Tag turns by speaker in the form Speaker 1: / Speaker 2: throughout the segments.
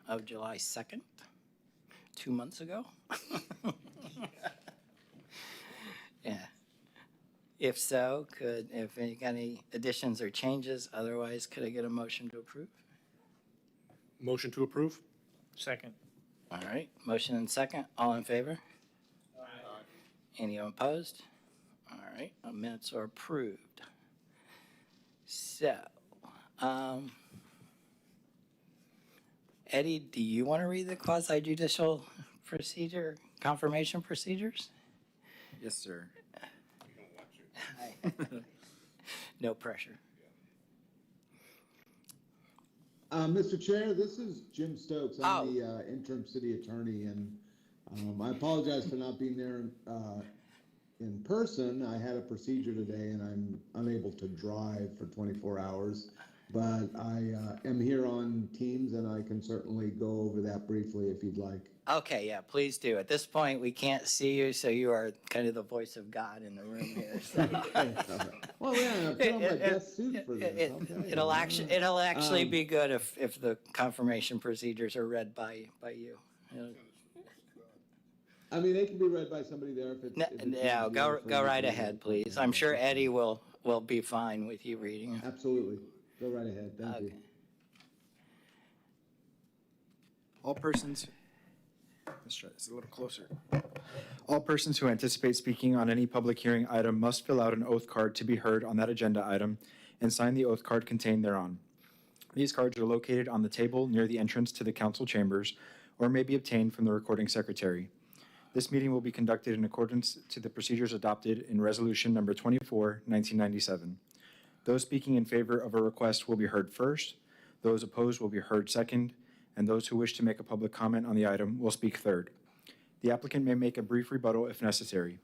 Speaker 1: of July 2nd, 2 months ago. Yeah. If so, if you got any additions or changes, otherwise, could I get a motion to approve?
Speaker 2: Motion to approve?
Speaker 3: Second.
Speaker 1: All right, motion and second. All in favor?
Speaker 2: Aye.
Speaker 1: Any opposed? All right, minutes are approved. So, Eddie, do you want to read the quasi-judicial procedure, confirmation procedures?
Speaker 4: Yes, sir.
Speaker 1: No pressure.
Speaker 5: Mr. Chair, this is Jim Stokes. I'm
Speaker 1: Oh.
Speaker 5: the interim city attorney, and I apologize for not being there in person. I had a procedure today, and I'm unable to drive for 24 hours. But I am here on Teams, and I can certainly go over that briefly if you'd like.
Speaker 1: Okay, yeah, please do. At this point, we can't see you, so you are kind of the voice of God in the room here. So.
Speaker 5: Well, yeah, I put on my best suit for this.
Speaker 1: It'll actually be good if the confirmation procedures are read by you.
Speaker 5: I mean, they can be read by somebody there if it's.
Speaker 1: Yeah, go right ahead, please. I'm sure Eddie will be fine with you reading.
Speaker 5: Absolutely. Go right ahead. Thank you.
Speaker 4: All persons, let's try this a little closer. All persons who anticipate speaking on any public hearing item must fill out an oath card to be heard on that agenda item and sign the oath card contained thereon. These cards are located on the table near the entrance to the council chambers or may be obtained from the recording secretary. This meeting will be conducted in accordance to the procedures adopted in Resolution Number 24, 1997. Those speaking in favor of a request will be heard first, those opposed will be heard second, and those who wish to make a public comment on the item will speak third. The applicant may make a brief rebuttal if necessary.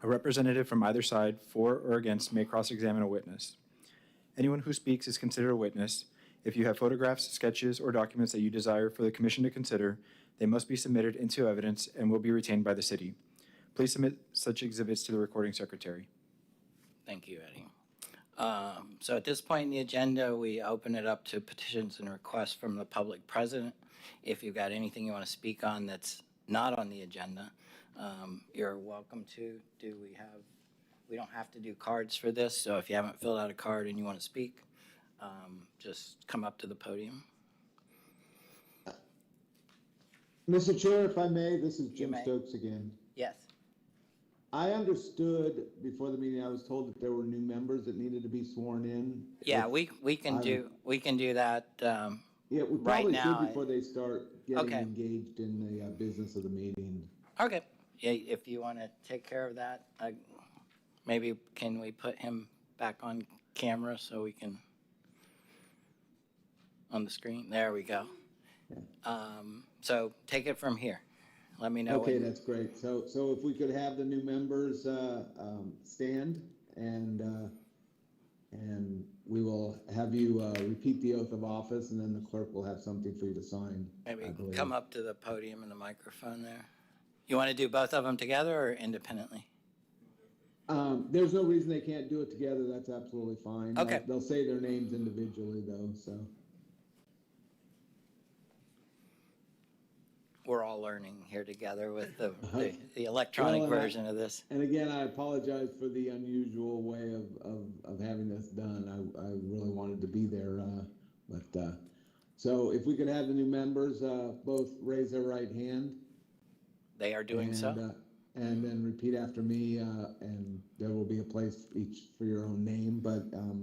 Speaker 4: A representative from either side, for or against, may cross-examine a witness. Anyone who speaks is considered a witness. If you have photographs, sketches, or documents that you desire for the commission to consider, they must be submitted into evidence and will be retained by the city. Please submit such exhibits to the recording secretary.
Speaker 1: Thank you, Eddie. So at this point in the agenda, we open it up to petitions and requests from the public president. If you've got anything you want to speak on that's not on the agenda, you're welcome to. We don't have to do cards for this, so if you haven't filled out a card and you want to speak, just come up to the podium.
Speaker 5: Mr. Chair, if I may, this is
Speaker 1: You
Speaker 5: Jim
Speaker 1: may.
Speaker 5: Stokes again.
Speaker 1: Yes.
Speaker 5: I understood before the meeting, I was told that there were new members that needed to be sworn in.
Speaker 1: Yeah, we can do that.
Speaker 5: Yeah, we
Speaker 1: right
Speaker 5: probably
Speaker 1: now,
Speaker 5: should before they start getting
Speaker 1: Okay.
Speaker 5: engaged in the business of the meeting.
Speaker 1: Okay. Yeah, if you want to take care of that, maybe can we put him back on camera so we can, on the screen? There we go. So take it from here. Let me know.
Speaker 5: Okay, that's great. So if we could have the new members stand, and we will have you repeat the oath of office, and then the clerk will have something for you to sign.
Speaker 1: Maybe come up to the podium and the microphone there. You want to do both of them together or independently?
Speaker 5: There's no reason they can't do it together. That's absolutely fine.
Speaker 1: Okay.
Speaker 5: They'll say their names individually, though, so.
Speaker 1: We're all learning here together with the electronic version of this.
Speaker 5: And again, I apologize for the unusual way of having this done. I really wanted to be there, so if we could have the new members both raise their right hand.
Speaker 1: They are doing so.
Speaker 5: And then repeat after me, and there will be a place each for your own name. But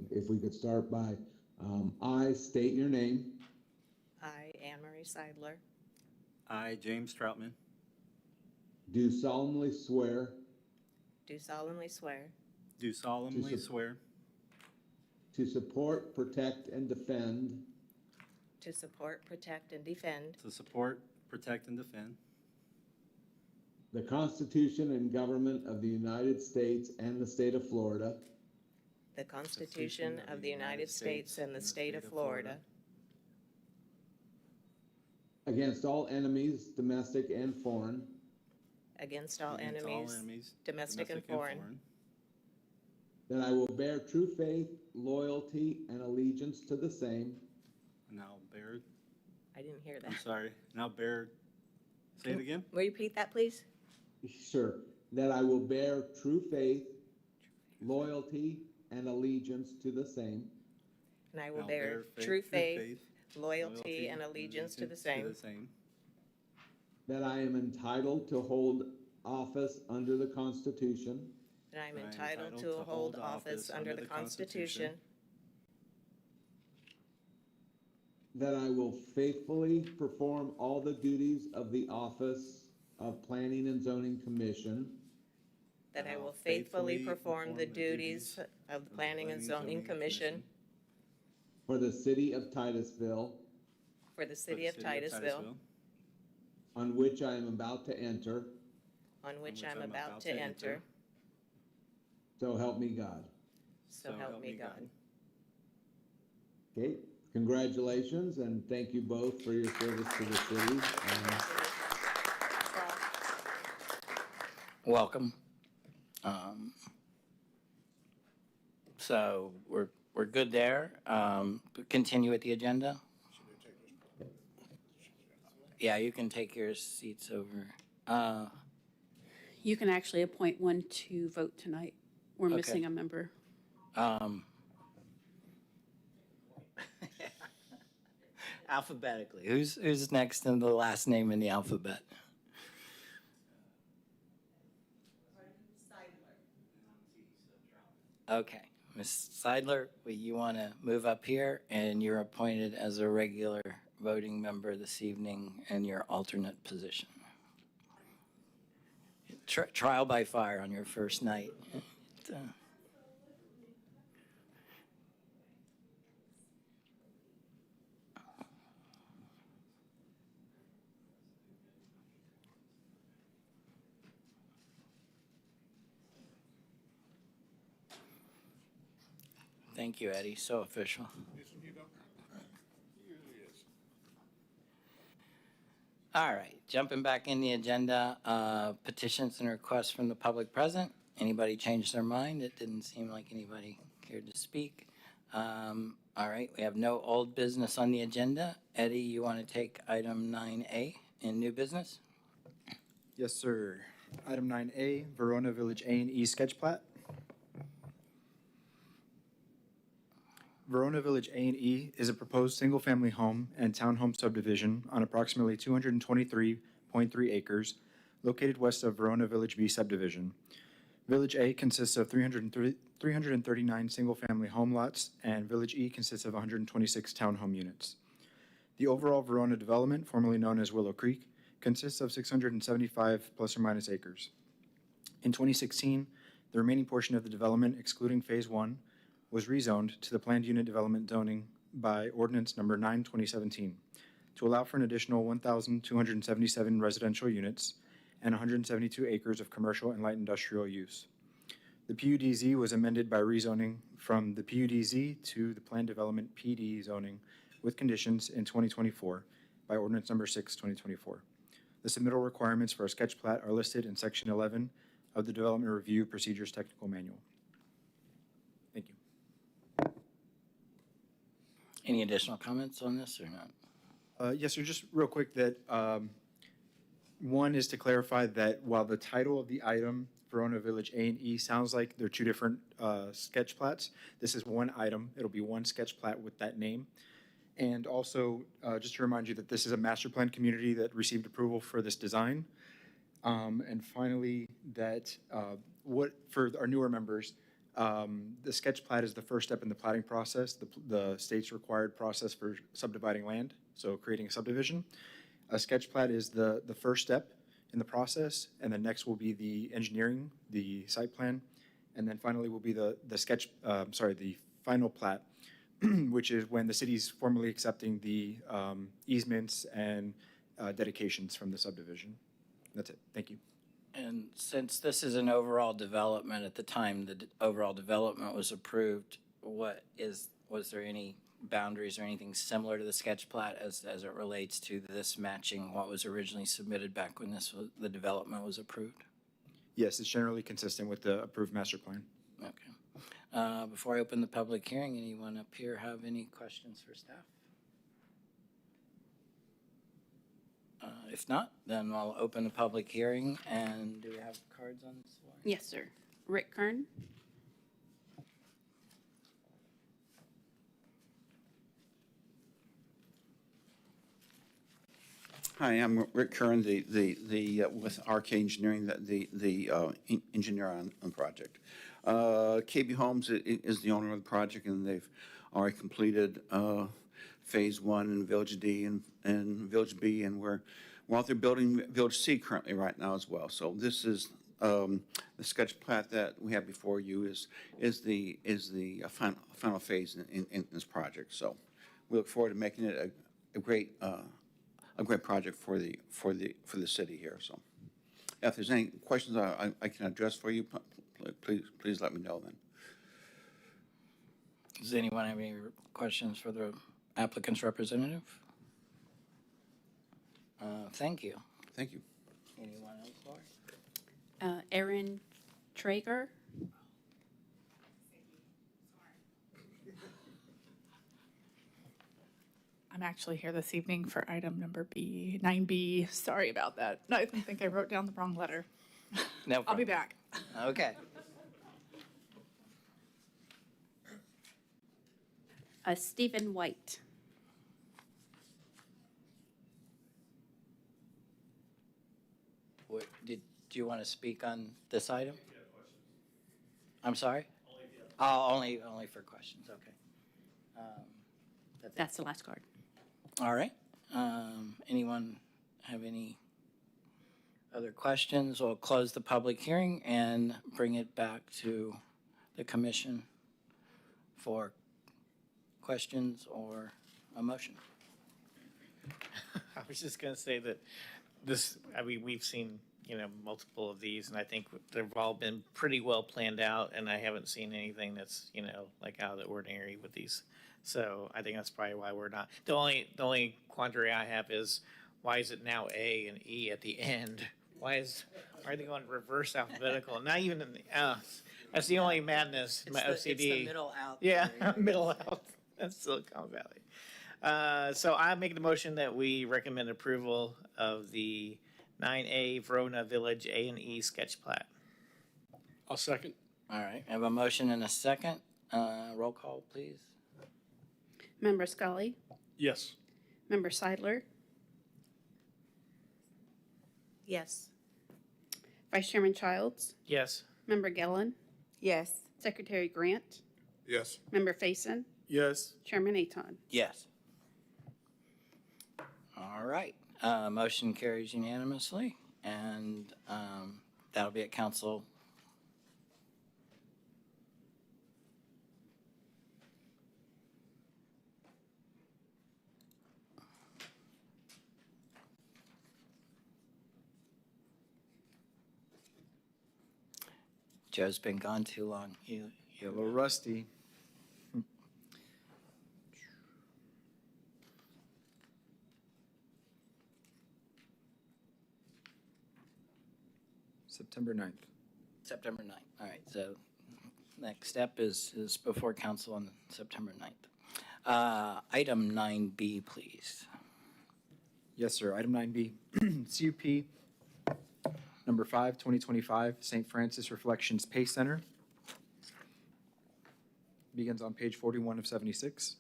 Speaker 5: if we could start by, I state your name.
Speaker 6: I, Anne Marie Seidler,
Speaker 7: I, James Troutman,
Speaker 5: Do solemnly swear
Speaker 6: do solemnly swear
Speaker 7: do solemnly swear
Speaker 5: to support, protect, and defend
Speaker 6: to support, protect, and defend
Speaker 7: to support, protect, and defend
Speaker 5: the Constitution and government of the United States and the state of Florida
Speaker 6: the Constitution of the United States and the state of Florida
Speaker 5: against all enemies, domestic and foreign,
Speaker 6: against all
Speaker 7: against
Speaker 6: enemies, domestic and foreign,
Speaker 5: that I will bear true faith, loyalty, and allegiance to the same
Speaker 7: and I'll bear
Speaker 6: didn't hear that.
Speaker 7: I'm sorry. Now bear, say it again?
Speaker 6: Will you repeat that, please?
Speaker 5: Sure. That I will bear true faith, loyalty, and allegiance to the same.
Speaker 6: And I will
Speaker 7: I'll
Speaker 6: bear true faith, loyalty, and allegiance to the same.
Speaker 5: That I am entitled to hold office under the Constitution.
Speaker 6: And I am entitled to hold office under the Constitution.
Speaker 5: That I will faithfully perform all the duties of the office of Planning and Zoning Commission
Speaker 6: That I will faithfully perform the duties of the Planning and Zoning Commission
Speaker 5: for the city of Titusville,
Speaker 6: for the city of Titusville,
Speaker 5: on which I am about to enter.
Speaker 6: on which I'm about to enter.
Speaker 5: So help me God.
Speaker 6: So help me God.
Speaker 5: Okay, congratulations and thank you both for your service to the city.
Speaker 1: Welcome. So we're good there. Continue with the agenda. Yeah, you can take your seats over.
Speaker 3: You can actually appoint one to vote tonight. We're
Speaker 1: Okay.
Speaker 3: missing a member.
Speaker 1: Alphabetically, who's next in the last name in the alphabet? Okay, Ms. Seidler, you want to move up here, and you're appointed as a regular voting member this evening in your alternate position. Trial by fire on your first night. Thank you, Eddie. So official. All right, jumping back in the agenda, petitions and requests from the public present. Anybody change their mind? It didn't seem like anybody cared to speak. All right, we have no old business on the agenda. Eddie, you want to take item 9A in new business?
Speaker 4: Yes, sir. Item 9A, Verona Village A&E sketch plat. Verona Village A&E is a proposed single-family home and townhome subdivision on approximately 223.3 acres located west of Verona Village B subdivision. Village A consists of 339 single-family home lots, and Village E consists of 126 townhome units. The overall Verona development, formerly known as Willow Creek, consists of 675 plus or minus acres. In 2016, the remaining portion of the development, excluding Phase 1, was rezoned to the planned unit development zoning by ordinance number 9/2017 to allow for an additional 1,277 residential units and 172 acres of commercial and light industrial use. The PUDZ was amended by rezoning from the PUDZ to the planned development PD zoning with conditions in 2024 by ordinance number 6/2024. The submittal requirements for a sketch plat are listed in section 11 of the Development Review Procedures Technical Manual. Thank you.
Speaker 1: Any additional comments on this or not?
Speaker 4: Yes, sir, just real quick that one is to clarify that while the title of the item, Verona Village A&E, sounds like they're two different sketch plats, this is one item. It'll be one sketch plat with that name. And also, just to remind you that this is a master plan community that received approval for this design. And finally, that for our newer members, the sketch plat is the first step in the platting process, the state's required process for subdividing land, so creating a subdivision. A sketch plat is the first step in the process, and then next will be the engineering, the site plan, and then finally will be the final plat, which is when the city's formally accepting the easements and dedications from the subdivision. That's it. Thank you.
Speaker 1: And since this is an overall development, at the time the overall development was approved, was there any boundaries or anything similar to the sketch plat as it relates to this matching what was originally submitted back when the development was approved?
Speaker 4: Yes, it's generally consistent with the approved master plan.
Speaker 1: Okay. Before I open the public hearing, anyone up here have any questions for staff? If not, then I'll open the public hearing, and do we have cards on this floor?
Speaker 3: Yes, sir. Rick Kern.
Speaker 8: Hi, I'm Rick Kern, with RK Engineering, the engineer on the project. KB Homes is the owner of the project, and they've already completed Phase 1 in Village D and Village B, and we're out there building Village C currently right now as well. So this is the sketch plat that we have before you is the final phase in this project. So we look forward to making it a great project for the city here. So if there's any questions I can address for you, please let me know then.
Speaker 1: Does anyone have any questions for the applicant's representative? Thank you.
Speaker 8: Thank you.
Speaker 1: Anyone else, Laura?
Speaker 3: Aaron Traeger.
Speaker 9: I'm actually here this evening for item number 9B. Sorry about that. No, I think I wrote down the wrong letter.
Speaker 1: No
Speaker 9: I'll be
Speaker 1: problem.
Speaker 9: back.
Speaker 1: Okay.
Speaker 3: Stephen White.
Speaker 1: Do you want to speak on this item? I'm sorry? Oh, only for questions, okay.
Speaker 3: That's the last card.
Speaker 1: All right. Anyone have any other questions? We'll close the public hearing and bring it back to the commission for questions or a motion.
Speaker 10: I was just gonna say that this, I mean, we've seen, multiple of these, and I think they've all been pretty well planned out, and I haven't seen anything that's, like out of the ordinary with these. So I think that's probably why we're not, the only quandary I have is, why is it now A and E at the end? Why are they going reverse alphabetical? Not even in the, that's the only madness in my OCD.
Speaker 1: It's the middle out.
Speaker 10: Yeah, middle out. That's Silicon Valley. So I'm making the motion that we recommend approval of the 9A Verona Village A and E sketch plat.
Speaker 2: I'll second.
Speaker 1: All right, I have a motion and a second. Roll call, please.
Speaker 3: Member Scully.
Speaker 2: Yes.
Speaker 3: Member Seidler.
Speaker 6: Yes.
Speaker 3: Vice Chairman Childs.
Speaker 10: Yes.
Speaker 3: Member Gillen.
Speaker 6: Yes.
Speaker 3: Secretary Grant.
Speaker 2: Yes.
Speaker 3: Member Faison.
Speaker 2: Yes.
Speaker 3: Chairman Aton.
Speaker 1: Yes. All right, motion carries unanimously, and that'll be at council. Joe's been gone too long.
Speaker 4: A little rusty. September 9th.
Speaker 1: September 9th. All right, so next step is before council on September 9th. Item 9B, please.
Speaker 4: Yes, sir. Item 9B, CUP number 5, 2025, St. Francis Reflections Pace Center. Begins on page 41 of 76.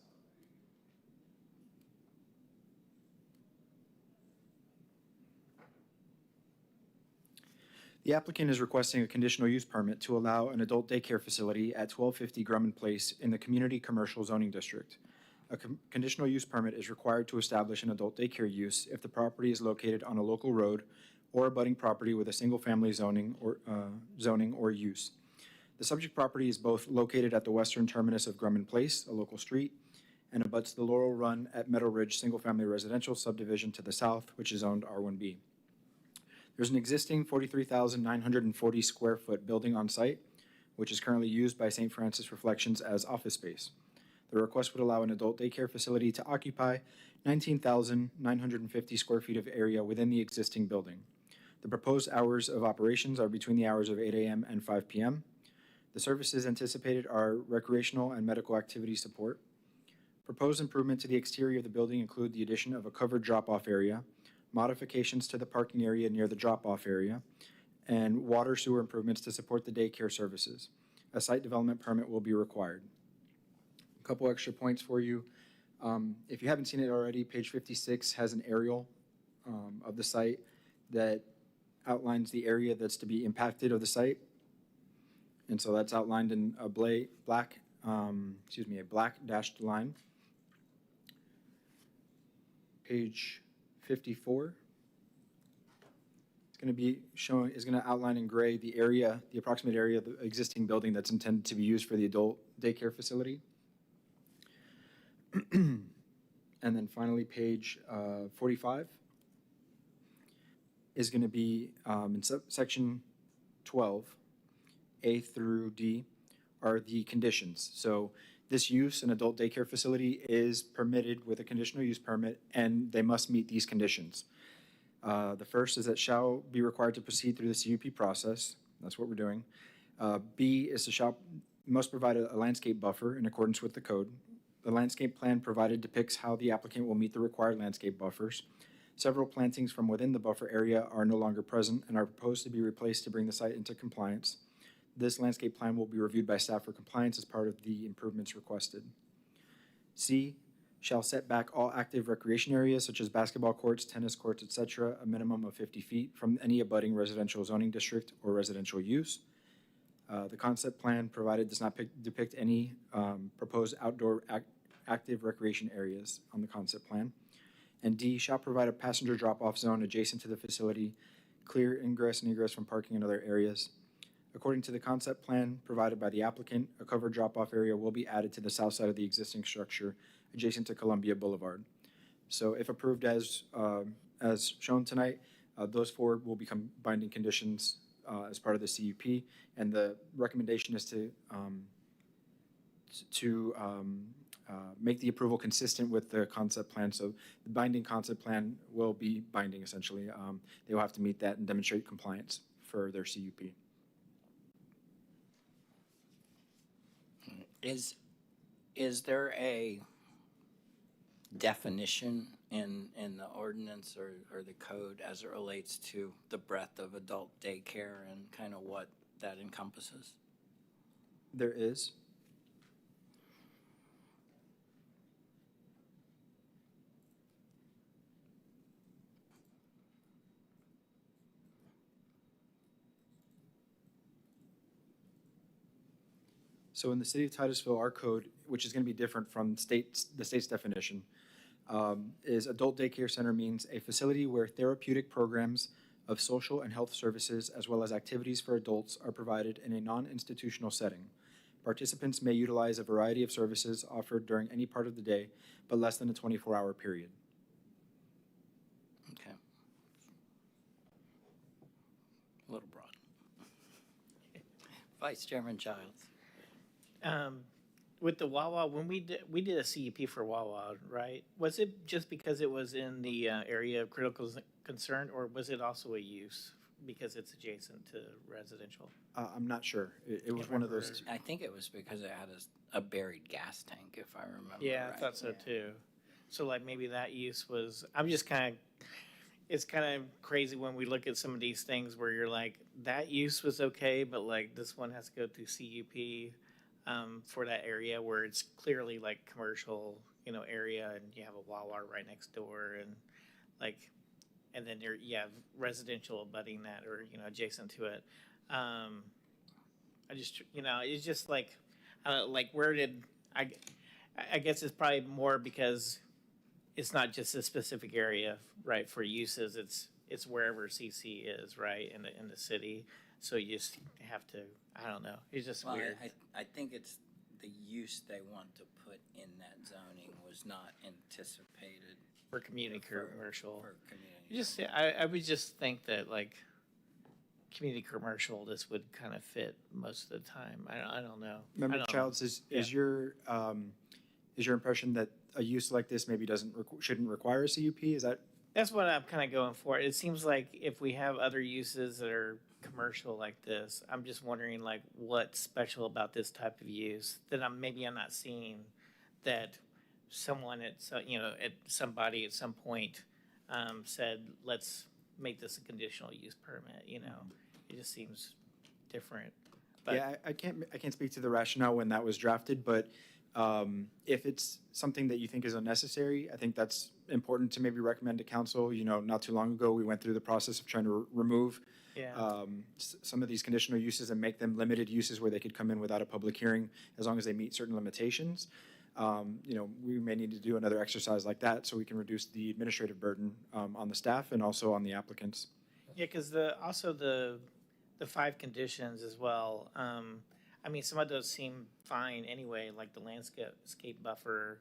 Speaker 4: The applicant is requesting a conditional use permit to allow an adult daycare facility at 1250 Grumman Place in the Community Commercial Zoning District. A conditional use permit is required to establish an adult daycare use if the property is located on a local road or abutting property with a single-family zoning or use. The subject property is both located at the western terminus of Grumman Place, a local street, and abuts the Laurel Run at Meadow Ridge single-family residential subdivision to the south, which is owned R1B. There's an existing 43,940 square foot building on site, which is currently used by St. Francis Reflections as office space. The request would allow an adult daycare facility to occupy 19,950 square feet of area within the existing building. The proposed hours of operations are between the hours of 8 a.m. and 5 p.m. The services anticipated are recreational and medical activity support. Proposed improvement to the exterior of the building include the addition of a covered drop-off area, modifications to the parking area near the drop-off area, and water sewer improvements to support the daycare services. A site development permit will be required. A couple extra points for you. If you haven't seen it already, page 56 has an aerial of the site that outlines the area that's to be impacted of the site. And so that's outlined in a black dashed line. Page 54 is going to be showing, is going to outline in gray the area, the approximate area of the existing building that's intended to be used for the adult daycare facility. And then finally, page 45 is going to be in section 12, A through D, are the conditions. So this use, an adult daycare facility, is permitted with a conditional use permit, and they must meet these conditions. The first is that shall be required to proceed through the CUP process. That's what we're doing. B is the must provide a landscape buffer in accordance with the code. The landscape plan provided depicts how the applicant will meet the required landscape buffers. Several plantings from within the buffer area are no longer present and are proposed to be replaced to bring the site into compliance. This landscape plan will be reviewed by staff for compliance as part of the improvements requested. C, shall set back all active recreation areas such as basketball courts, tennis courts, etc., a minimum of 50 feet from any abutting residential zoning district or residential use. The concept plan provided does not depict any proposed outdoor active recreation areas on the concept plan. And D, shall provide a passenger drop-off zone adjacent to the facility, clear ingress and egress from parking in other areas. According to the concept plan provided by the applicant, a covered drop-off area will be added to the south side of the existing structure adjacent to Columbia Boulevard. So if approved as shown tonight, those four will become binding conditions as part of the CUP, and the recommendation is to make the approval consistent with the concept plan. So the binding concept plan will be binding essentially. They will have to meet that and demonstrate compliance for their CUP.
Speaker 1: Is there a definition in the ordinance or the code as it relates to the breadth of adult daycare and kind of what that encompasses?
Speaker 4: There is. So in the city of Titusville, our code, which is going to be different from the state's definition, is adult daycare center means a facility where therapeutic programs of social and health services as well as activities for adults are provided in a non-institutional setting. Participants may utilize a variety of services offered during any part of the day, but less than a 24-hour period.
Speaker 1: Okay. A little broad. Vice Chairman Childs.
Speaker 10: With the Wawa, when we did a CUP for Wawa, right? Was it just because it was in the area of critical concern, or was it also a use because it's adjacent to residential?
Speaker 4: I'm not sure. It was one of those.
Speaker 1: I think it was because it had a buried gas tank, if I remember
Speaker 10: Yeah,
Speaker 1: right.
Speaker 10: I thought so too. So like maybe that use was, I'm just kind of, it's kind of crazy when we look at some of these things where you're like, that use was okay, but like this one has to go through CUP. For that area where it's clearly like commercial, area, and you have a Wawa right next door, and like, and then you have residential abutting that or adjacent to it. I just it's just like where did I guess it's probably more because it's not just a specific area, right, for uses. It's wherever CC is, right, in the city. So you just have to. I don't know. It's just weird.
Speaker 1: I think it's the use they want to put in that zoning was not anticipated
Speaker 10: For community commercial.
Speaker 1: For community.
Speaker 10: You just, I would just think that like community commercial, this would kind of fit most of the time. I don't know.
Speaker 4: Member Childs, is your impression that a use like this maybe shouldn't require a CUP? Is that?
Speaker 10: That's what I'm kind of going for. It seems like if we have other uses that are commercial like this, I'm just wondering like what's special about this type of use that I'm not seeing that someone at somebody at some point said, let's make this a conditional use permit, you know? It just seems different. But
Speaker 4: Yeah, I can't speak to the rationale when that was drafted, but if it's something that you think is unnecessary, I think that's important to maybe recommend to council. You know, not too long ago, we went through the process of trying to remove
Speaker 10: yeah.
Speaker 4: some of these conditional uses and make them limited uses where they could come in without a public hearing as long as they meet certain limitations. You know, we may need to do another exercise like that so we can reduce the administrative burden on the staff and also on the applicants.
Speaker 10: Yeah, because also the 5 conditions as well. I mean, some of those seem fine anyway, like the landscape buffer.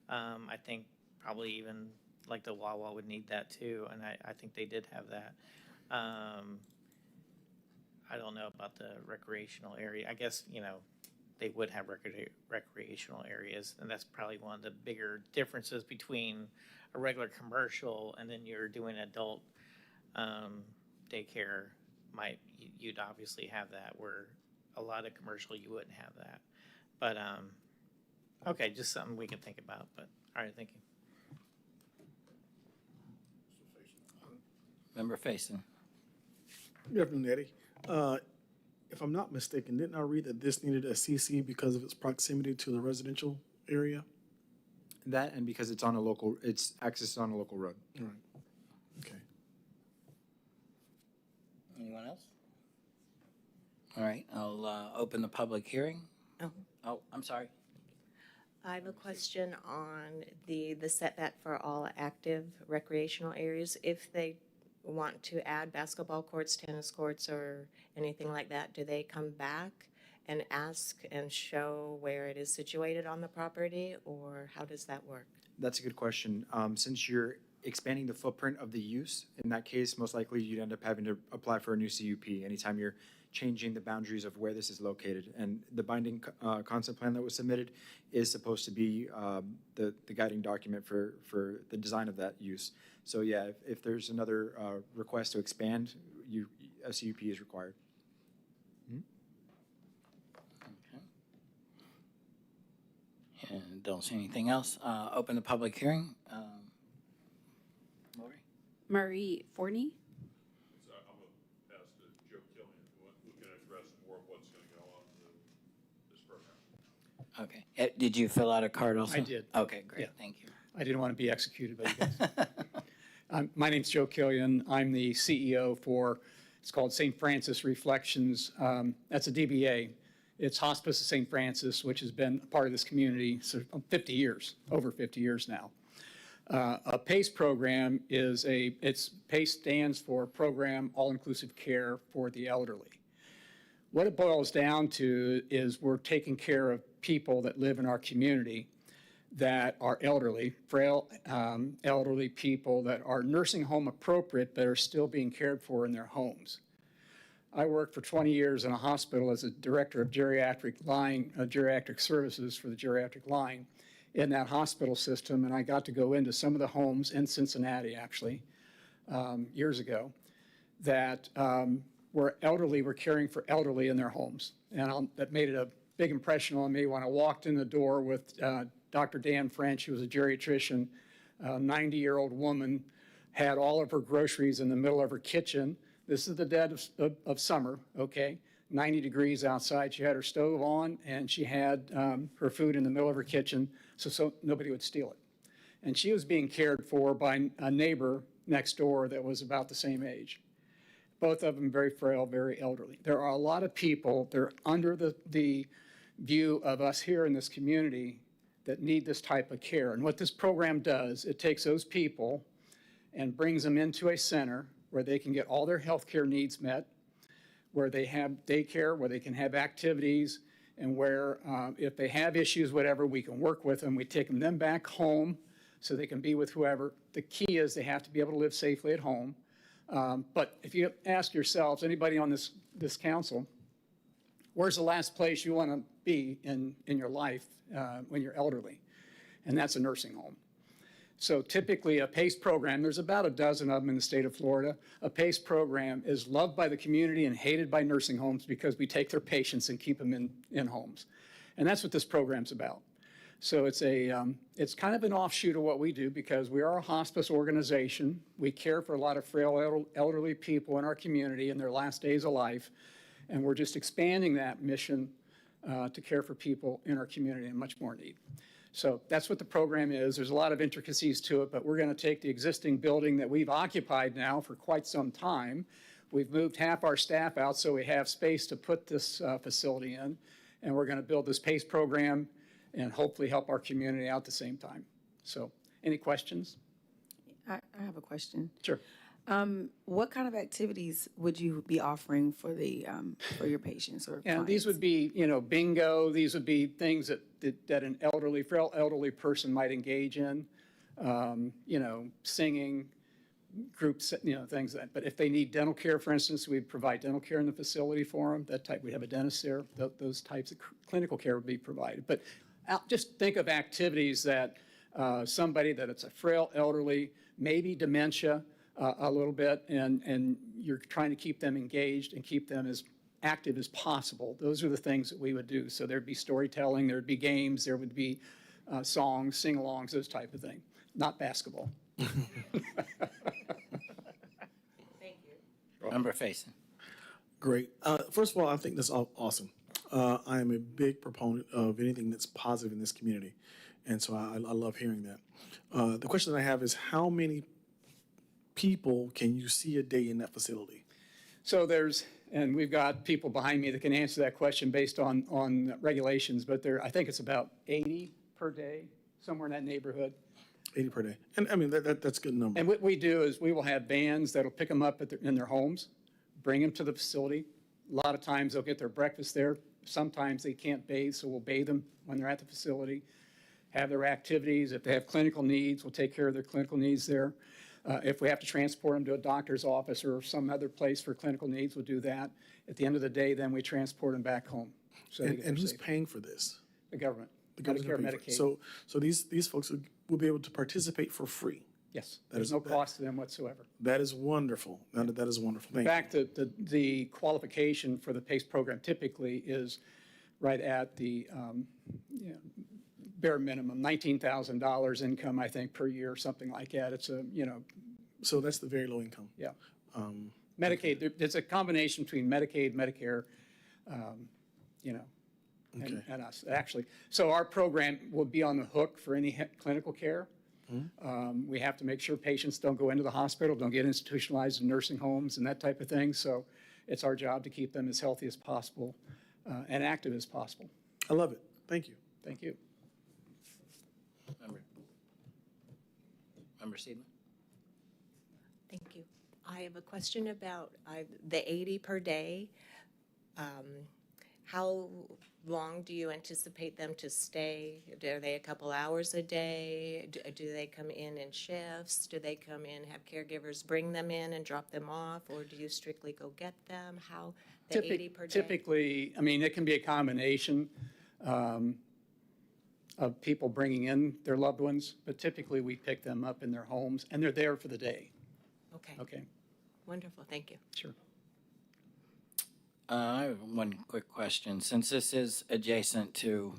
Speaker 10: I think probably even like the Wawa would need that too, and I think they did have that. I don't know about the recreational area. I guess, you know, they would have recreational areas, and that's probably one of the bigger differences between a regular commercial and then you're doing adult daycare. You'd obviously have that, where a lot of commercial you wouldn't have that. But okay, just something we can think about. But all right, thank you.
Speaker 1: Member Faison.
Speaker 2: Good afternoon, Eddie. If I'm not mistaken, didn't I read that this needed a CC because of its proximity to the residential area?
Speaker 4: That and because it's access on a local road.
Speaker 2: All right. Okay.
Speaker 1: Anyone else? All right, I'll open the public hearing. Oh, I'm sorry.
Speaker 6: I have a question on the setback for all active recreational areas. If they want to add basketball courts, tennis courts, or anything like that, do they come back and ask and show where it is situated on the property, or how does that work?
Speaker 4: That's a good question. Since you're expanding the footprint of the use, in that case, most likely you'd end up having to apply for a new CUP anytime you're changing the boundaries of where this is located. And the binding concept plan that was submitted is supposed to be the guiding document for the design of that use. So yeah, if there's another request to expand, a CUP is required.
Speaker 1: Okay. And don't see anything else. Open the public hearing. Lori?
Speaker 3: Marie Forney.
Speaker 11: So I'm going to ask Joe Killian, who can address more of what's going to go on in this program.
Speaker 1: Okay. Did you fill out a card also?
Speaker 12: I did.
Speaker 1: Okay, great.
Speaker 12: Yeah.
Speaker 1: Thank you.
Speaker 12: I didn't want to be executed by you guys. My name's Joe Killian. I'm the CEO for, it's called St. Francis Reflections. That's a DBA. It's Hospice of St. Francis, which has been a part of this community for 50 years, over 50 years now. A PACE program PACE stands for Program All-Inclusive Care for the Elderly. What it boils down to is we're taking care of people that live in our community that are elderly, frail elderly people that are nursing home appropriate but are still being cared for in their homes. I worked for 20 years in a hospital as a director of geriatric services for the geriatric line in that hospital system, and I got to go into some of the homes in Cincinnati, actually, years ago, that were caring for elderly in their homes. And that made a big impression on me when I walked in the door with Dr. Dan French, who was a geriatrician, a 90-year-old woman, had all of her groceries in the middle of her kitchen. This is the dead of summer, okay? 90 degrees outside. She had her stove on, and she had her food in the middle of her kitchen so nobody would steal it. And she was being cared for by a neighbor next door that was about the same age. Both of them very frail, very elderly. There are a lot of people, they're under the view of us here in this community that need this type of care. And what this program does, it takes those people and brings them into a center where they can get all their healthcare needs met, where they have daycare, where they can have activities, and where if they have issues, whatever, we can work with them. We take them back home so they can be with whoever. The key is they have to be able to live safely at home. But if you ask yourselves, anybody on this council, where's the last place you want to be in your life when you're elderly? And that's a nursing home. So typically a PACE program, there's about a dozen of them in the state of Florida. A PACE program is loved by the community and hated by nursing homes because we take their patients and keep them in homes. And that's what this program's about. So it's kind of an offshoot of what we do because we are a hospice organization. We care for a lot of frail elderly people in our community in their last days of life. And we're just expanding that mission to care for people in our community in much more need. So that's what the program is. There's a lot of intricacies to it, but we're going to take the existing building that we've occupied now for quite some time. We've moved half our staff out so we have space to put this facility in. And we're going to build this PACE program and hopefully help our community out at the same time. So any questions?
Speaker 13: I have a question.
Speaker 12: Sure.
Speaker 13: What kind of activities would you be offering for for your patients or
Speaker 12: And
Speaker 13: clients?
Speaker 12: these would be, bingo. These would be things that an frail elderly person might engage in. Singing, groups, things like that. But if they need dental care, for instance, we'd provide dental care in the facility for them. We have a dentist there. Those types of clinical care would be provided. But just think of activities that somebody that it's a frail elderly, maybe dementia a little bit, and you're trying to keep them engaged and keep them as active as possible. Those are the things that we would do. So there'd be storytelling, there'd be games, there would be songs, sing-alongs, those type of things. Not basketball.
Speaker 1: Member Faison.
Speaker 2: Great. First of all, I think that's awesome. I am a big proponent of anything that's positive in this community, and so I love hearing that. The question that I have is how many people can you see a day in that facility?
Speaker 12: So and we've got people behind me that can answer that question based on regulations, but I think it's about 80 per day, somewhere in that neighborhood.
Speaker 2: 80 per day. And I mean, that's a good number.
Speaker 12: And what we do is we will have vans that'll pick them up in their homes, bring them to the facility. A lot of times they'll get their breakfast there. Sometimes they can't bathe, so we'll bathe them when they're at the facility, have their activities. If they have clinical needs, we'll take care of their clinical needs there. If we have to transport them to a doctor's office or some other place for clinical needs, we'll do that. At the end of the day, then we transport them back home. So
Speaker 2: and who's paying for this?
Speaker 12: The government.
Speaker 2: The government
Speaker 12: Medicare,
Speaker 2: paying for it.
Speaker 12: Medicaid.
Speaker 2: So these folks will be able to participate for free.
Speaker 12: Yes, there's no cost to them whatsoever.
Speaker 2: That is wonderful. That is wonderful.
Speaker 12: In fact, the qualification for the PACE program typically is right at the bare minimum, $19,000 income, I think, per year, something like that. It's
Speaker 2: So that's the very low income.
Speaker 12: Yeah. Medicaid, it's a combination between Medicaid, Medicare, and us, actually. So our program will be on the hook for any clinical care. We have to make sure patients don't go into the hospital, don't get institutionalized in nursing homes and that type of thing. So it's our job to keep them as healthy as possible and active as possible.
Speaker 2: I love it. Thank you.
Speaker 12: Thank you.
Speaker 1: Member Seidman.
Speaker 6: Thank you. I have a question about the 80 per day. How long do you anticipate them to stay? Are they a couple hours a day? Do they come in shifts? Do they come in, have caregivers bring them in and drop them off? Or do you strictly go get them? How, the 80 per day?
Speaker 12: Typically, I mean, it can be a combination of people bringing in their loved ones, but typically we pick them up in their homes and they're there for the day.
Speaker 6: Okay.
Speaker 12: Okay,
Speaker 6: Wonderful. Thank you.
Speaker 12: sure.
Speaker 1: I have one quick question. Since this is adjacent to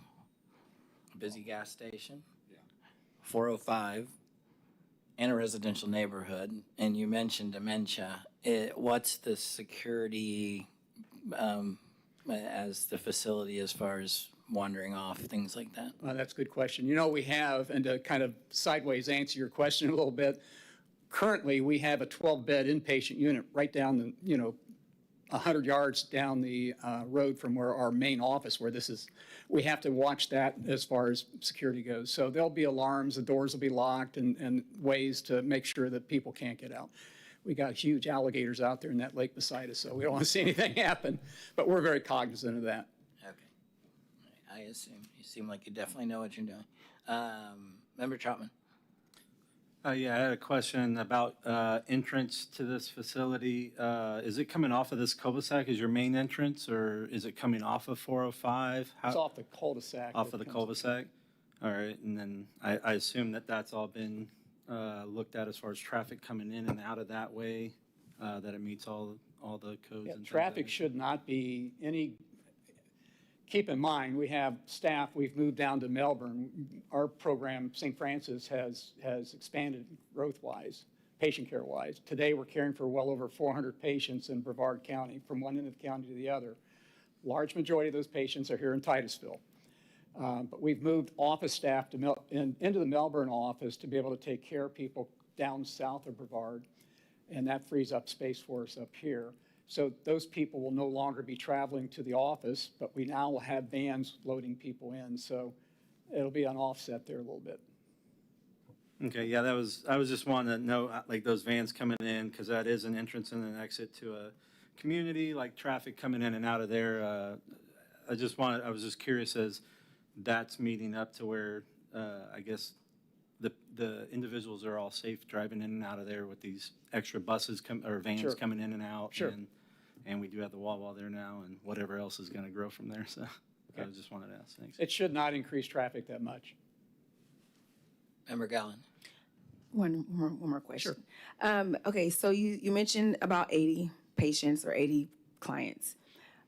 Speaker 1: a busy gas station, 405, in a residential neighborhood, and you mentioned dementia, what's the security as the facility as far as wandering off, things like that?
Speaker 12: That's a good question. We have, and to kind of sideways answer your question a little bit, currently we have a 12-bed inpatient unit right down the, 100 yards down the road from where our main office, where this is, we have to watch that as far as security goes. So there'll be alarms, the doors will be locked, and ways to make sure that people can't get out. We got huge alligators out there in that lake beside us, so we don't want to see anything happen, but we're very cognizant of that.
Speaker 1: Okay. I assume. You seem like you definitely know what you're doing. Member Troutman.
Speaker 7: Yeah, I had a question about entrance to this facility. Is it coming off of this cul-de-sac as your main entrance, or is it coming off of 405?
Speaker 12: It's off the cul-de-sac.
Speaker 7: Off of the cul-de-sac? All right, and then I assume that's all been looked at as far as traffic coming in and out of that way, that it meets all the codes
Speaker 12: Yeah,
Speaker 7: and things
Speaker 12: traffic
Speaker 7: like
Speaker 12: should not be any, keep in mind, we have staff, we've moved down to Melbourne. Our program, St. Francis, has expanded growth-wise, patient care-wise. Today, we're caring for well over 400 patients in Brevard County, from one end of the county to the other. Large majority of those patients are here in Titusville. But we've moved office staff to into the Melbourne office to be able to take care of people down south of Brevard, and that frees up space for us up here. So those people will no longer be traveling to the office, but we now will have vans loading people in. So it'll be an offset there a little bit.
Speaker 7: Okay, yeah, I was just wanting to know, like, those vans coming in, because that is an entrance and an exit to a community, like traffic coming in and out of there. I was just curious as that's meeting up to where, I guess, the individuals are all safe driving in and out of there with these extra buses or vans
Speaker 12: Sure.
Speaker 7: coming in and out.
Speaker 12: Sure.
Speaker 7: And we do have the Wawa there now, and whatever else is going to grow from there. So I just wanted to ask. Thanks.
Speaker 12: It should not increase traffic that much.
Speaker 1: Member Gallen.
Speaker 13: One more question. Sure. Okay, so you mentioned about 80 patients or 80 clients.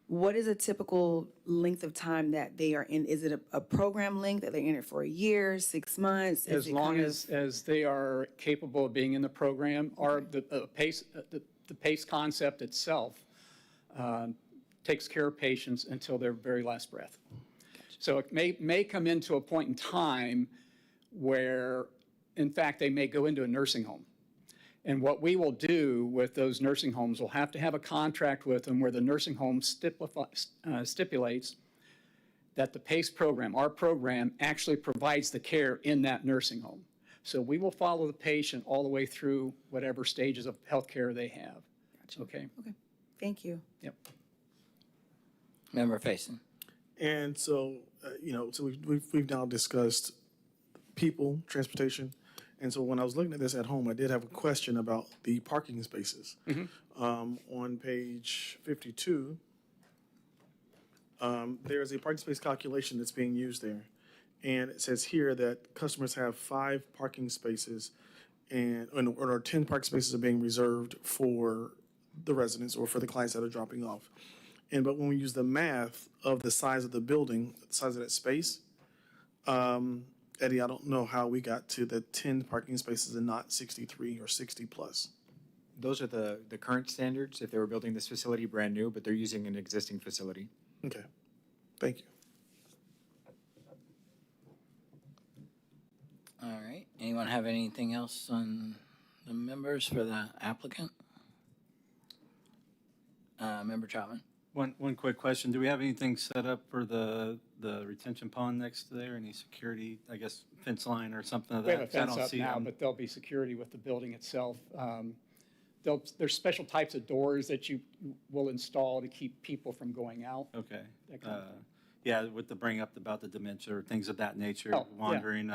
Speaker 13: What is a typical length of time that they are in? Is it a program length that they're in it for a year, 6 months?
Speaker 12: As long as they are capable of being in the program, or the PACE concept itself takes care of patients until their very last breath. So it may come into a point in time where, in fact, they may go into a nursing home. And what we will do with those nursing homes, we'll have to have a contract with them where the nursing home stipulates that the PACE program, our program, actually provides the care in that nursing home. So we will follow the patient all the way through whatever stages of health care they have.
Speaker 13: Gotcha.
Speaker 12: Okay?
Speaker 13: Okay, thank you.
Speaker 12: Yep.
Speaker 1: Member Faison.
Speaker 2: And so, so we've now discussed people, transportation. And so when I was looking at this at home, I did have a question about the parking spaces. On page 52, there's a parking space calculation that's being used there. And it says here that customers have 5 parking spaces or 10 parking spaces are being reserved for the residents or for the clients that are dropping off. But when we use the math of the size of the building, the size of that space, Eddie, I don't know how we got to the 10 parking spaces and not 63 or 60 plus.
Speaker 4: Those are the current standards if they were building this facility brand new, but they're using an existing facility.
Speaker 2: Okay, thank you.
Speaker 1: All right. Anyone have anything else on the members for the applicant? Member Chapman.
Speaker 7: One quick question. Do we have anything set up for the retention pond next to there? Any security, I guess, fence line or something of
Speaker 12: We
Speaker 7: that?
Speaker 12: have a fence up now,
Speaker 7: them.
Speaker 12: but there'll be security with the building itself. There's special types of doors that you will install to keep people from going out.
Speaker 7: Okay.
Speaker 12: That kind of thing.
Speaker 7: Yeah, with the bring up about the dementia or things of that nature,
Speaker 12: Oh, yeah.
Speaker 7: wandering,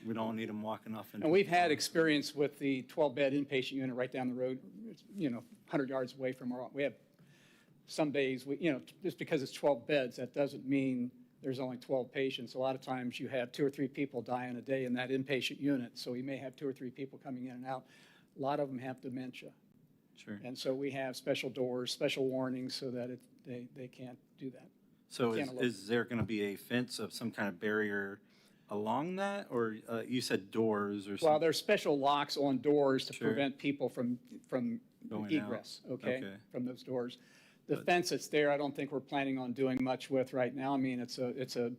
Speaker 7: we don't need them walking off.
Speaker 12: And we've had experience with the 12-bed inpatient unit right down the road, 100 yards away from we have some days, just because it's 12 beds, that doesn't mean there's only 12 patients. A lot of times you have 2 or 3 people dying a day in that inpatient unit. So you may have 2 or 3 people coming in and out. A lot of them have dementia.
Speaker 7: Sure.
Speaker 12: And so we have special doors, special warnings so that they can't do that.
Speaker 7: So is there going to be a fence of some kind of barrier along that? Or you said doors or something?
Speaker 12: Well, there's special locks on doors to
Speaker 7: Sure.
Speaker 12: prevent people from
Speaker 7: Going out.
Speaker 12: egress, okay,
Speaker 7: Okay.
Speaker 12: from those doors. The fence that's there, I don't think we're planning on doing much with right now. I mean, it's a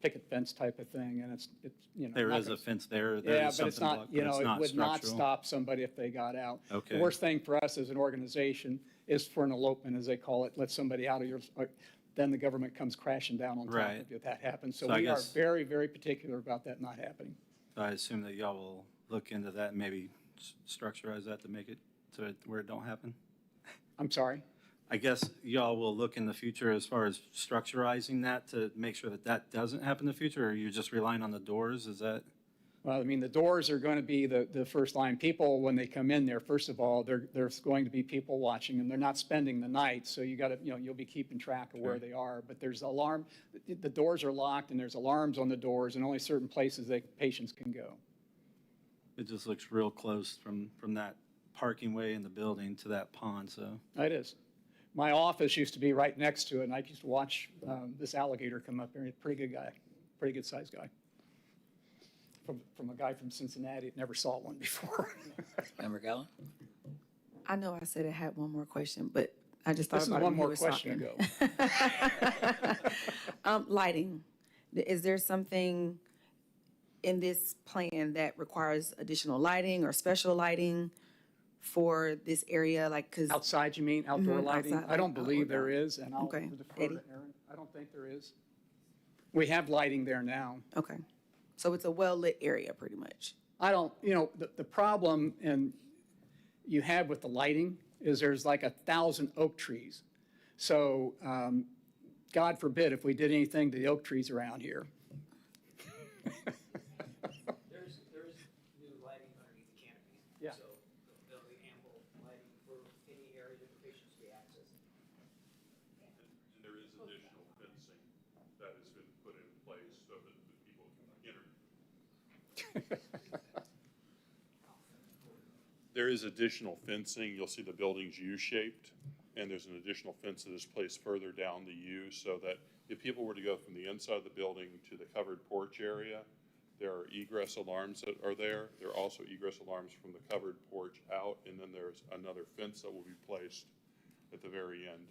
Speaker 12: picket fence type of thing, and it's
Speaker 7: There
Speaker 12: not
Speaker 7: is
Speaker 12: gonna-
Speaker 7: a fence there. There
Speaker 12: Yeah,
Speaker 7: is
Speaker 12: but it's
Speaker 7: something
Speaker 12: not,
Speaker 7: blocked, but it's
Speaker 12: it would not
Speaker 7: structural.
Speaker 12: stop somebody if they got out.
Speaker 7: Okay.
Speaker 12: The worst thing for us as an organization is for an elopement, as they call it, let somebody out of your, then the government comes crashing down on top
Speaker 7: Right.
Speaker 12: of you if that happens. So
Speaker 7: So I
Speaker 12: we are
Speaker 7: guess-
Speaker 12: very, very particular about that not happening.
Speaker 7: I assume that y'all will look into that and maybe structurize that to make it so where it don't happen?
Speaker 12: I'm sorry?
Speaker 7: I guess y'all will look in the future as far as structurizing that to make sure that that doesn't happen in the future, or you're just relying on the doors? Is that?
Speaker 12: Well, I mean, the doors are going to be the first line. People, when they come in there, first of all, there's going to be people watching them. They're not spending the night, so you got to, you'll be keeping track of where they are. But there's alarm, the doors are locked, and there's alarms on the doors, and only certain places that patients can go.
Speaker 7: It just looks real close from that parking way in the building to that pond, so.
Speaker 12: It is. My office used to be right next to it, and I used to watch this alligator come up there. He's a pretty good guy, pretty good sized guy. From a guy from Cincinnati, never saw one before.
Speaker 1: Member Gallo?
Speaker 13: I know I said I had one more question, but I just thought
Speaker 12: This is
Speaker 13: about it
Speaker 12: one
Speaker 13: when you
Speaker 12: more
Speaker 13: were
Speaker 12: question
Speaker 13: talking.
Speaker 12: ago.
Speaker 13: Lighting. Is there something in this plan that requires additional lighting or special lighting for this area? Like, because
Speaker 12: Outside, you mean, outdoor
Speaker 13: Mhm,
Speaker 12: lighting?
Speaker 13: outside
Speaker 12: I don't
Speaker 13: lighting,
Speaker 12: believe there
Speaker 13: outdoor.
Speaker 12: is, and I'll
Speaker 13: Okay.
Speaker 12: defer
Speaker 13: Eddie?
Speaker 12: to Aaron. I don't think there is. We have lighting there now.
Speaker 13: okay, so it's a well-lit area pretty much.
Speaker 12: I don't, the problem and you have with the lighting is there's like 1,000 oak trees. So, God forbid if we did anything to the oak trees around here.
Speaker 1: There's new lighting underneath the canopy.
Speaker 12: Yeah.
Speaker 1: So there'll be ample lighting for any area that the patients will be accessing.
Speaker 11: And there is additional fencing that has been put in place so that the people can enter. There is additional fencing. You'll see the building's U-shaped, and there's an additional fence that is placed further down the U so that if people were to go from the inside of the building to the covered porch area, there are egress alarms that are there. There are also egress alarms from the covered porch out, and then there's another fence that will be placed at the very end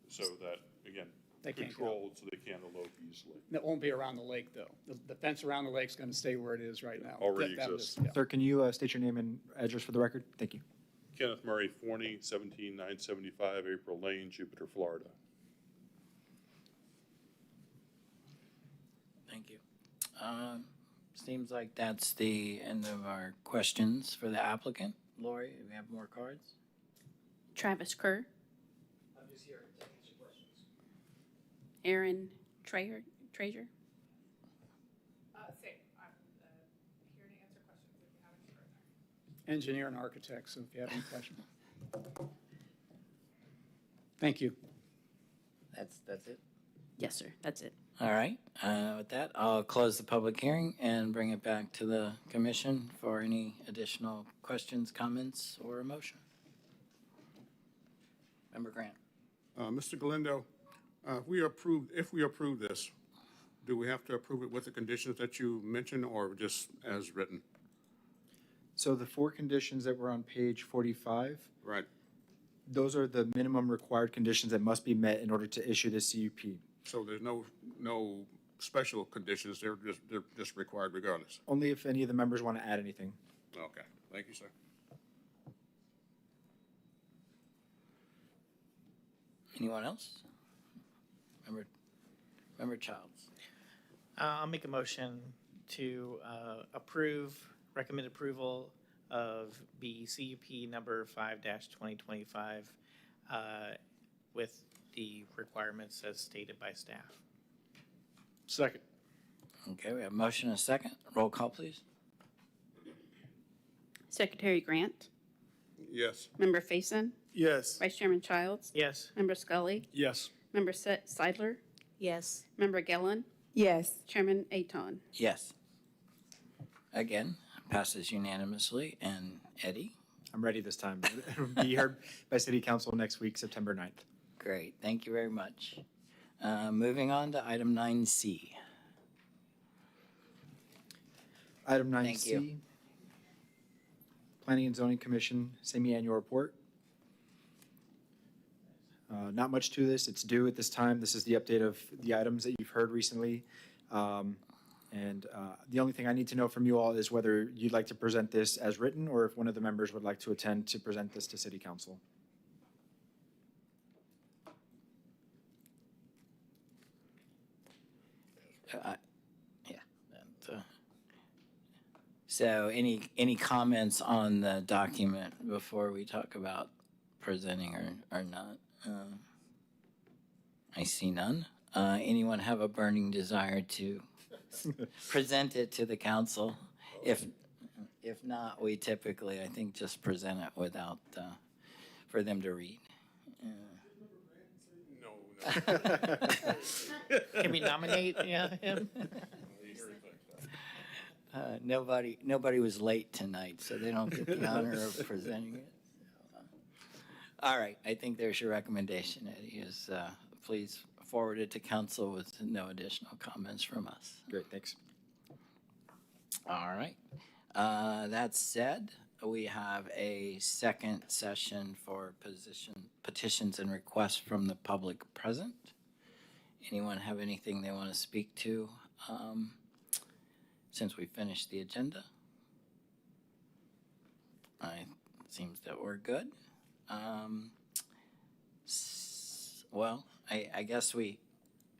Speaker 11: so that, again,
Speaker 12: They can't go.
Speaker 11: controlled so they can't elope easily.
Speaker 12: That won't be around the lake, though. The fence around the lake's going to stay where it is right now.
Speaker 11: Already
Speaker 12: That
Speaker 11: exists.
Speaker 12: was- yeah.
Speaker 4: Sir, can you state your name and address for the record? Thank you.
Speaker 11: Kenneth Murray, Forney, 17975 April Lane, Jupiter, Florida.
Speaker 1: Thank you. Seems like that's the end of our questions for the applicant. Lori, do we have more cards?
Speaker 3: Travis Kerr,
Speaker 1: I'm just here to answer questions.
Speaker 3: Aaron Traeger.
Speaker 9: Same. I'm here to answer questions if you have any further.
Speaker 12: Engineer and architect, so if you have any questions. Thank you.
Speaker 1: That's it?
Speaker 3: Yes, sir, that's it.
Speaker 1: All right. With that, I'll close the public hearing and bring it back to the commission for any additional questions, comments, or a motion. Member Grant.
Speaker 14: Mr. Galindo, if we approve this, do we have to approve it with the conditions that you mentioned or just as written?
Speaker 4: So the 4 conditions that were on page 45,
Speaker 14: Right.
Speaker 4: those are the minimum required conditions that must be met in order to issue the CUP.
Speaker 14: So there's no special conditions, they're just required regardless?
Speaker 4: Only if any of the members want to add anything.
Speaker 14: Okay, thank you, sir.
Speaker 1: Anyone else? Member Childs.
Speaker 10: I'll make a motion to recommend approval of BCUP number 5-2025 with the requirements as stated by staff.
Speaker 14: Second.
Speaker 1: Okay, we have a motion and a second. Roll call, please.
Speaker 3: Secretary Grant,
Speaker 14: Yes.
Speaker 3: Member Faison,
Speaker 2: Yes.
Speaker 3: Vice Chairman Childs,
Speaker 10: Yes.
Speaker 3: Member Scully,
Speaker 14: Yes.
Speaker 3: Member Seidler,
Speaker 6: Yes.
Speaker 3: Member Gellin,
Speaker 13: Yes.
Speaker 3: Chairman Aton.
Speaker 1: Yes. Again, passes unanimously. And Eddie?
Speaker 4: I'm ready this time. It'll be heard by City Council next week, September 9th.
Speaker 1: Great, thank you very much. Moving on to item 9C.
Speaker 4: Item
Speaker 1: Thank you.
Speaker 4: 9C, Planning and Zoning Commission semi-annual report. Not much to this. It's due at this time. This is the update of the items that you've heard recently. And the only thing I need to know from you all is whether you'd like to present this as written or if one of the members would like to attend to present this to City Council.
Speaker 1: Yeah. So any comments on the document before we talk about presenting or not? I see none. Anyone have a burning desire to present it to the council? If not, we typically, I think, just present it without, for them to read.
Speaker 14: No.
Speaker 10: Can we nominate him?
Speaker 1: Nobody was late tonight, so they don't get the honor of presenting it. All right, I think there's your recommendation, Eddie, is please forward it to council with no additional comments from us.
Speaker 4: Great, thanks.
Speaker 1: All right. That said, we have a second session for petitions and requests from the public present. Anyone have anything they want to speak to since we finished the agenda? Seems that we're good. Well, I guess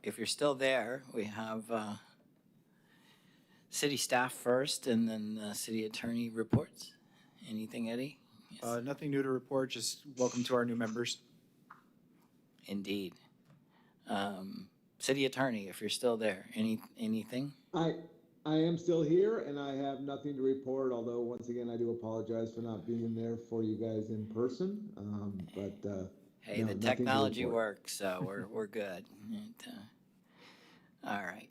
Speaker 1: if you're still there, we have city staff first and then the city attorney reports. Anything, Eddie? Yes.
Speaker 4: Nothing new to report, just welcome to our new members.
Speaker 1: Indeed. City attorney, if you're still there, anything?
Speaker 5: I am still here and I have nothing to report, although once again, I do apologize for not being there for you guys in person.
Speaker 1: Hey,
Speaker 5: no,
Speaker 1: the
Speaker 5: nothing to
Speaker 1: technology
Speaker 5: report.
Speaker 1: works, so we're good. All right.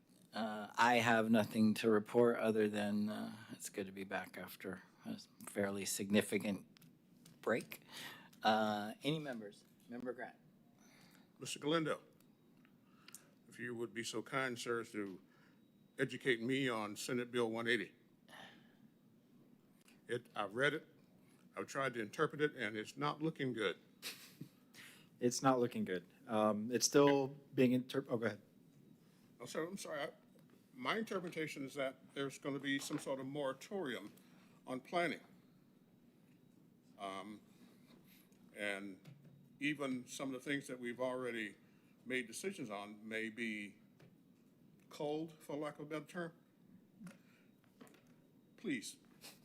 Speaker 1: I have nothing to report other than it's good to be back after a fairly significant break. Any members? Member Grant.
Speaker 14: Mr. Galindo, if you would be so kind, sir, as to educate me on Senate Bill 180. I've read it, I've tried to interpret it, and it's not looking good.
Speaker 4: It's not looking good. It's still being oh, go ahead.
Speaker 14: Oh, sir, I'm sorry. My interpretation is that there's going to be some sort of moratorium on planning. And even some of the things that we've already made decisions on may be cold, for lack of a better term. Please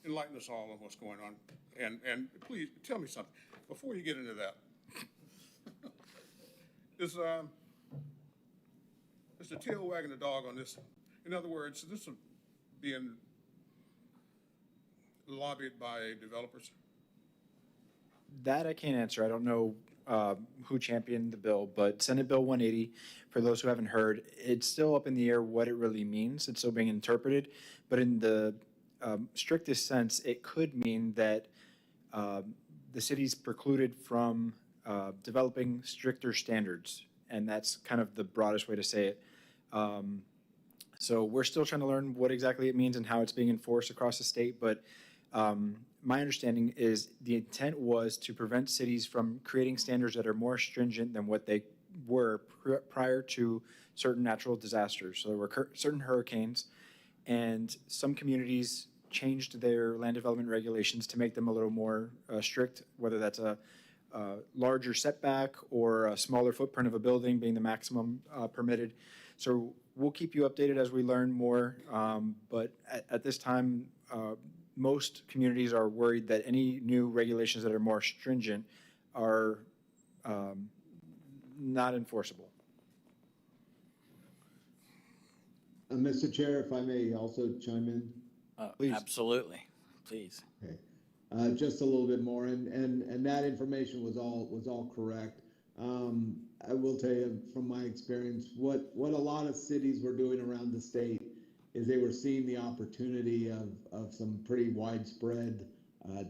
Speaker 14: enlighten us all on what's going on. And please tell me something before you get into that. Is the tail wagging the dog on this? In other words, is this being lobbied by developers?
Speaker 4: That I can't answer. I don't know who championed the bill, but Senate Bill 180, for those who haven't heard, it's still up in the air what it really means. It's still being interpreted, but in the strictest sense, it could mean that the city's precluded from developing stricter standards, and that's kind of the broadest way to say it. So we're still trying to learn what exactly it means and how it's being enforced across the state, but my understanding is the intent was to prevent cities from creating standards that are more stringent than what they were prior to certain natural disasters. So there were certain hurricanes, and some communities changed their land development regulations to make them a little more strict, whether that's a larger setback or a smaller footprint of a building being the maximum permitted. So we'll keep you updated as we learn more, but at this time, most communities are worried that any new regulations that are more stringent are not enforceable.
Speaker 5: Mr. Chair, if I may also chime in.
Speaker 4: Please.
Speaker 1: Absolutely, please.
Speaker 5: Okay. Just a little bit more, and that information was all correct. I will tell you from my experience, what a lot of cities were doing around the state is they were seeing the opportunity of some pretty widespread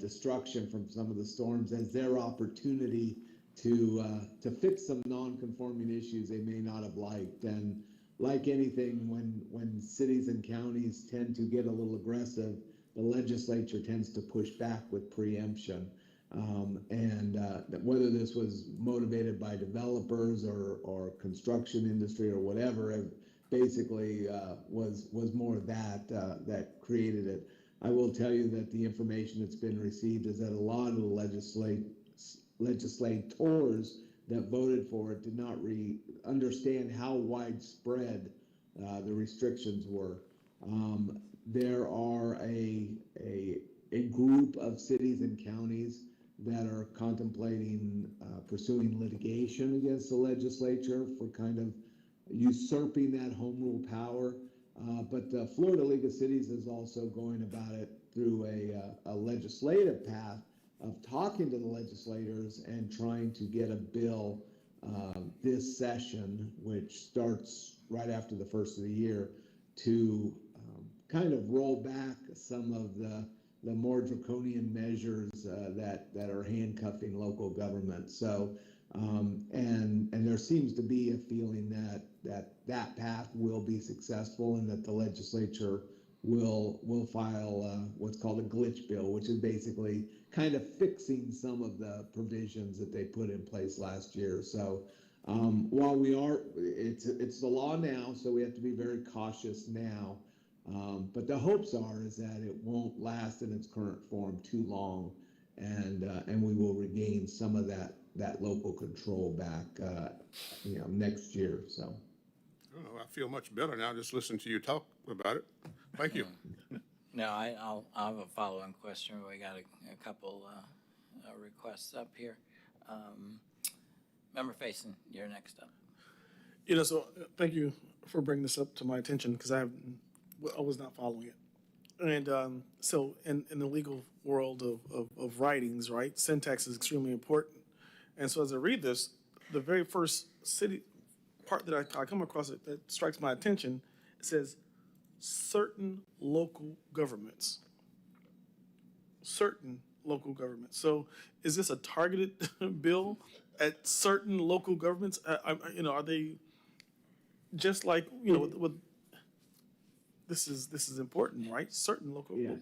Speaker 5: destruction from some of the storms as their opportunity to fix some non-conforming issues they may not have liked. And like anything, when cities and counties tend to get a little aggressive, the legislature tends to push back with preemption. Whether this was motivated by developers or construction industry or whatever, basically was more of that created it. I will tell you that the information that's been received is that a lot of the legislators that voted for it did not understand how widespread the restrictions were. There are a group of cities and counties that are contemplating pursuing litigation against the legislature for kind of usurping that home rule power. But the Florida League of Cities is also going about it through a legislative path of talking to the legislators and trying to get a bill this session, which starts right after the first of the year, to kind of roll back some of the more draconian measures that are handcuffing local government. So, and there seems to be a feeling that path will be successful, and that the legislature will file what's called a glitch bill, which is basically kind of fixing some of the provisions that they put in place last year. So while it's the law now, so we have to be very cautious now. But the hopes is that it won't last in its current form too long, and we will regain some of that local control back, next year. So.
Speaker 14: Oh, I feel much better now just listening to you talk about it. Thank you.
Speaker 1: No, I'll have a follow-on question. We got a couple requests up here. Member Faison, you're next up.
Speaker 2: So thank you for bringing this up to my attention, because I was not following it. And so in the legal world of writings, right, syntax is extremely important. And so as I read this, the very first city part that I come across that strikes my attention, it says certain local governments. Certain local governments. So is this a targeted bill at certain local governments? Are they just like, with this is important, right? Certain local.
Speaker 5: Yeah.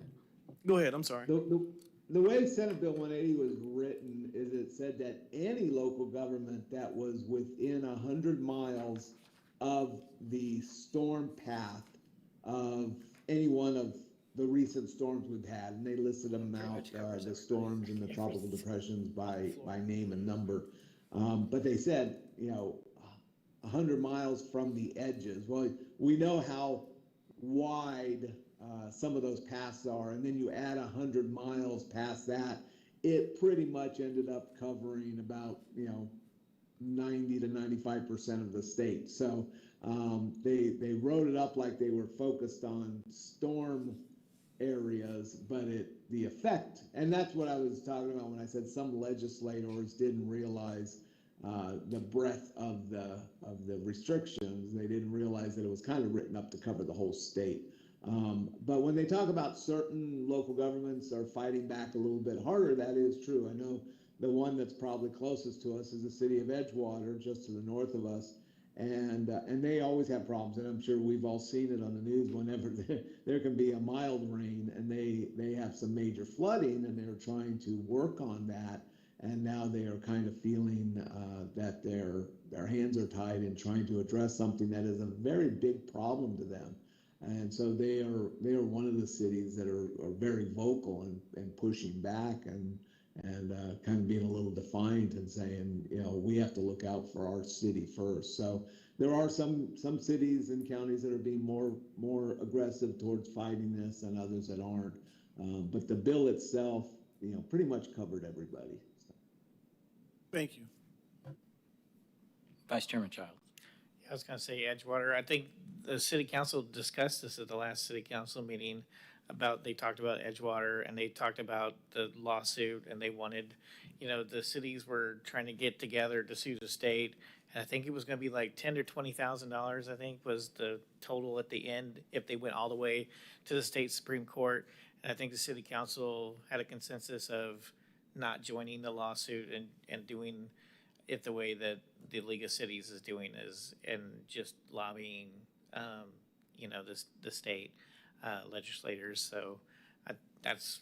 Speaker 2: Go ahead. I'm sorry.
Speaker 5: The way Senate Bill 180 was written is it said that any local government that was within 100 miles of the storm path of any one of the recent storms we've had, and they listed them out, the storms and the tropical depressions by name and number. But they said, 100 miles from the edges. Well, we know how wide some of those paths are, and then you add 100 miles past that, it pretty much ended up covering about 90 to 95% of the state. So they wrote it up like they were focused on storm areas, but the effect, and that's what I was talking about when I said some legislators didn't realize the breadth of the restrictions. They didn't realize that it was kind of written up to cover the whole state. But when they talk about certain local governments are fighting back a little bit harder, that is true. I know the one that's probably closest to us is the city of Edgewater, just to the north of us, and they always have problems. And I'm sure we've all seen it on the news whenever there can be a mild rain, and they have some major flooding, and they're trying to work on that. And now they are kind of feeling that their hands are tied in trying to address something that is a very big problem to them. And so they are one of the cities that are very vocal and pushing back and kind of being a little defiant and saying, we have to look out for our city first. So there are some cities and counties that are being more aggressive towards fighting this, and others that aren't. But the bill itself, pretty much covered everybody.
Speaker 2: Thank you.
Speaker 1: Vice Chairman Childs.
Speaker 10: Yeah, I was going to say Edgewater. I think the city council discussed this at the last city council meeting they talked about Edgewater, and they talked about the lawsuit, and they wanted, the cities were trying to get together to sue the state. And I think it was going to be like $10,000 to $20,000, I think was the total at the end if they went all the way to the state Supreme Court. And I think the city council had a consensus of not joining the lawsuit and doing it the way that the League of Cities is doing and just lobbying, the state legislators. So that's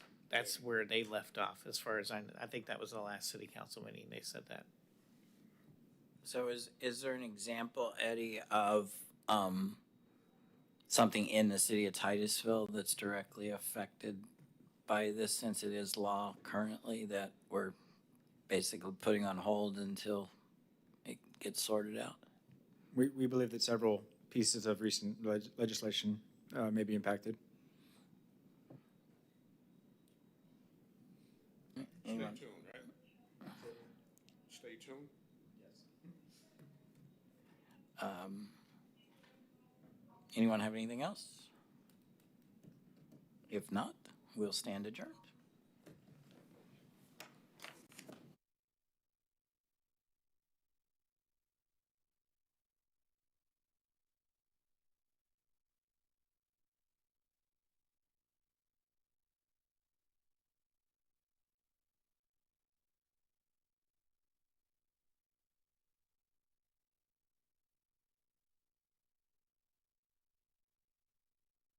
Speaker 10: where they left off as far as I think that was the last city council meeting they said that.
Speaker 1: So is there an example, Eddie, of something in the city of Titusville that's directly affected by this, since it is law currently, that we're basically putting on hold until it gets sorted out?
Speaker 4: We believe that several pieces of recent legislation may be impacted.
Speaker 14: Stay tuned, right? Stay tuned.
Speaker 1: Anyone have anything else? If not, we'll stand adjourned.